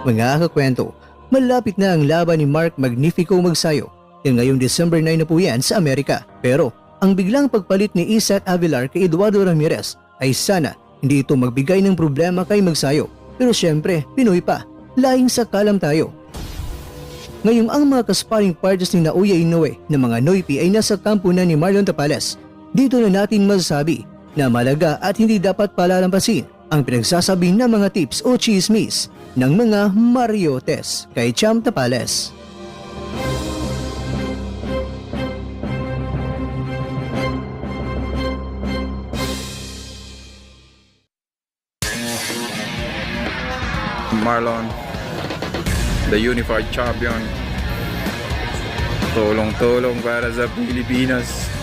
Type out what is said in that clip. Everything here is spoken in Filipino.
Mga kakwento, malapit na ang laban ni Mark Magnifico magsayo. Ngayong December 9 na po yan sa Amerika. Pero ang biglang pagpalit ni Isaac Avilar kay Eduardo Ramirez ay sana hindi ito magbigay ng problema kay Magsayo. Pero syempre, Pinoy pa, laing sa kalam tayo. Ngayong ang mga kasparing parties ni Naoya Inoue na mga Noipi ay nasa kampo na ni Marlon Tapales, dito na natin masasabi na malaga at hindi dapat palalampasin ang pinagsasabi ng mga tips o chismis ng mga Mariotes kay Cham Tapales. Marlon, the unified champion. Tulong-tulong para sa Pilipinas.